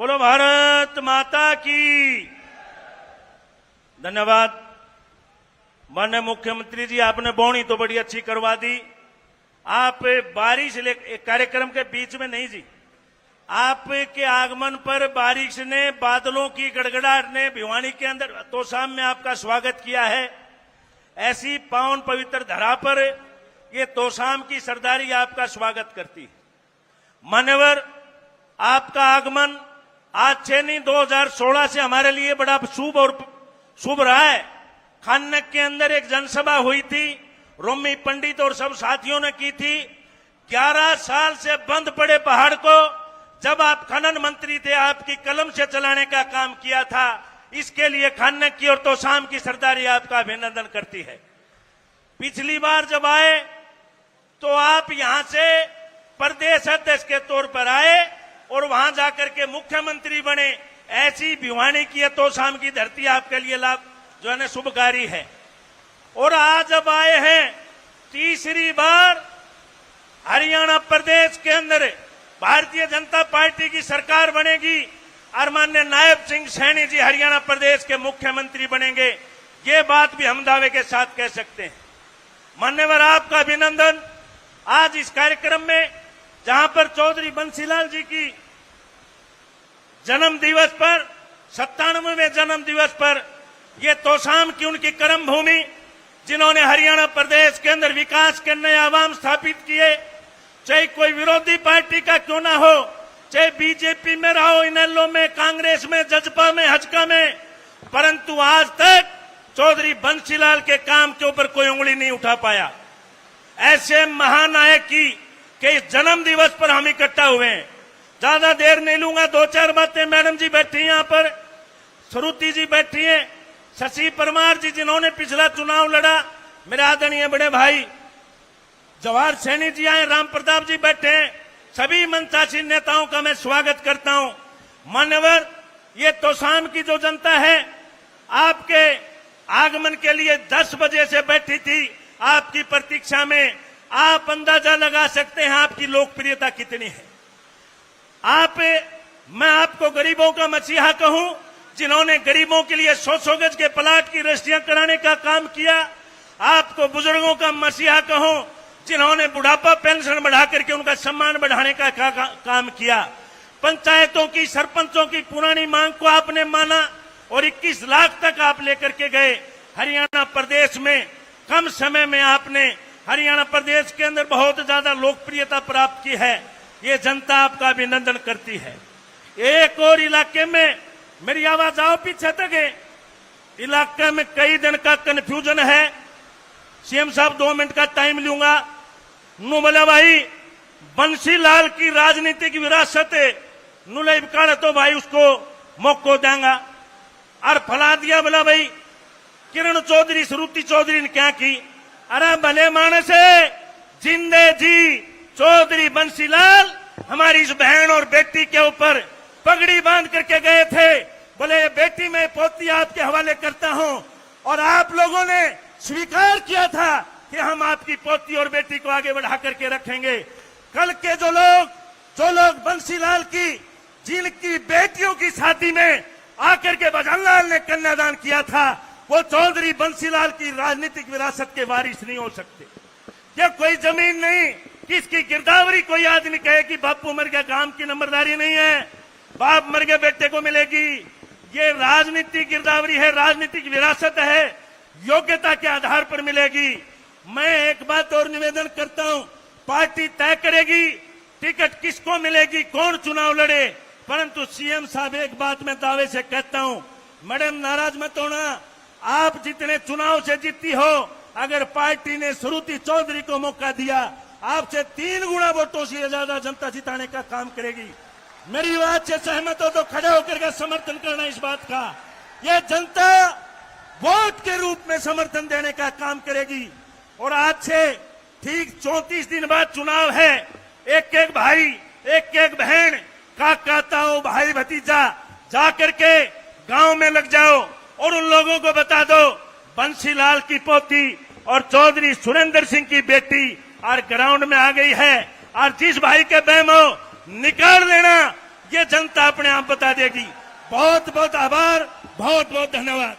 बोलो भारत माता की। धन्यवाद। माननीय मुख्यमंत्री जी, आपने बोनी तो बड़ी अच्छी करवा दी। आप बारिश कार्यक्रम के बीच में नहीं जी, आपके आगमन पर बारिश ने, बादलों की गड़गड़ाहट ने भिवानी के अंदर तोशाम में आपका स्वागत किया है। ऐसी पावन पवित्र धरा पर ये तोशाम की सरदारी आपका स्वागत करती है। मान्यवर, आपका आगमन आज 6/9/2016 से हमारे लिए बड़ा शुभ रहा है। खाननक के अंदर एक जनसभा हुई थी, रोमी पंडित और सब साथियों ने की थी। 11 साल से बंद पड़े पहाड़ को जब आप खनन मंत्री थे, आपकी कलम से चलाने का काम किया था। इसके लिए खाननक की और तोशाम की सरदारी आपका अभिनंदन करती है। पिछली बार जब आए तो आप यहां से प्रदेश अध्यक्ष के तौर पर आए और वहां जाकर के मुख्यमंत्री बने। ऐसी भिवानी की तोशाम की धरती आपके लिए लाभ जो है शुभकारी है। और आज जब आए हैं तीसरी बार हरियाणा प्रदेश के अंदर भारतीय जनता पार्टी की सरकार बनेगी और माननीय नायब सिंह सैनी जी हरियाणा प्रदेश के मुख्यमंत्री बनेंगे, ये बात भी हम दावे के साथ कह सकते हैं। मान्यवर, आपका अभिनंदन। आज इस कार्यक्रम में जहां पर चौधरी बंसीलाल जी की जन्म दिवस पर, 97वें जन्म दिवस पर, ये तोशाम की उनकी कर्म भूमि, जिन्होंने हरियाणा प्रदेश के अंदर विकास के नए आवाम स्थापित किए, चाहे कोई विरोधी पार्टी का क्यों ना हो, चाहे बीजेपी में रहो, इनेलो में, कांग्रेस में, जजपा में, हजका में, परंतु आज तक चौधरी बंसीलाल के काम के ऊपर कोई उंगली नहीं उठा पाया। ऐसे महानायक की के इस जन्म दिवस पर हम इकट्ठा हुए हैं। ज्यादा देर नहीं लूंगा, 2-4 बातें। मैडम जी बैठी हैं यहां पर, श्रुति जी बैठी हैं, शशि परमार जी जिन्होंने पिछला चुनाव लड़ा, मेरे आदरणीय बड़े भाई जवाहर सैनी जी आए, राम प्रताप जी बैठे हैं। सभी मंचासीन नेताओं का मैं स्वागत करता हूं। मान्यवर, ये तोशाम की जो जनता है आपके आगमन के लिए 10 बजे से बैठी थी आपकी प्रतीक्षा में। आप अंदाजा लगा सकते हैं आपकी लोकप्रियता कितनी है। मैं आपको गरीबों का मसीहा कहूं, जिन्होंने गरीबों के लिए 100 गज के प्लाट की रजिस्ट्रियां कराने का काम किया। आपको बुजुर्गों का मसीहा कहूं, जिन्होंने बुढ़ापा पेंशन बढ़ा करके उनका सम्मान बढ़ाने का काम किया। पंचायतों की, सरपंचों की पुरानी मांग को आपने माना और 21 लाख तक आप लेकर के गए। हरियाणा प्रदेश में कम समय में आपने हरियाणा प्रदेश के अंदर बहुत ज्यादा लोकप्रियता प्राप्त की है। ये जनता आपका अभिनंदन करती है। एक और इलाके में मेरी आवाज आओ पीछे तक है, इलाके में कई दिन का कंफ्यूजन है। सीएम साहब 2 मिनट का टाइम लूंगा। नु बोला भाई बंसीलाल की राजनीतिक विरासत नुलाई काल तो भाई उसको मौको देंगा और फला दिया। बोला भाई किरण चौधरी, श्रुति चौधरी ने क्या की? अरे भले मानस है, जिंदे जी चौधरी बंसीलाल हमारी इस बहन और बेटी के ऊपर पगड़ी बांध करके गए थे। बोले ये बेटी मैं पोती आपके हवाले करता हूं और आप लोगों ने स्वीकार किया था कि हम आपकी पोती और बेटी को आगे बढ़ा करके रखेंगे। कल के जो लोग बंसीलाल की, जिनकी बेटियों की शादी में आकर के भजनलाल ने कन्यादान किया था, वो चौधरी बंसीलाल की राजनीतिक विरासत के वारिस नहीं हो सकते। ये कोई जमीन नहीं, किसकी गिरदावरी कोई आदमी कहे कि बापू मर गया, काम की नंबरदारी नहीं है, बाप मर गए बेटे को मिलेगी। ये राजनीतिक गिरदावरी है, राजनीतिक विरासत है, योग्यता के आधार पर मिलेगी। मैं एक बात और निवेदन करता हूं, पार्टी तय करेगी टिकट किसको मिलेगी, कौन चुनाव लड़े, परंतु सीएम साहब एक बात मैं दावे से कहता हूं, मैडम नाराज मत होना, आप जितने चुनाव से जीती हो, अगर पार्टी ने श्रुति चौधरी को मौका दिया, आपसे 3 गुना वोटों से ज्यादा जनता जिताने का काम करेगी। मेरी बात से सहमत हो तो खड़े होकर के समर्थन करना इस बात का। यह जनता वोट के रूप में समर्थन देने का काम करेगी। और आज से ठीक 34 दिन बाद चुनाव है। एक एक भाई, एक एक बहन, काका ताऊ, भाई भतीजा जाकर के गांव में लग जाओ और उन लोगों को बता दो बंसीलाल की पोती और चौधरी सुरेंद्र सिंह की बेटी और ग्राउंड में आ गई है। और जिस भाई के बहमो निकाल लेना, ये जनता अपने आप बता देगी। बहुत बहुत आभार, बहुत बहुत धन्यवाद।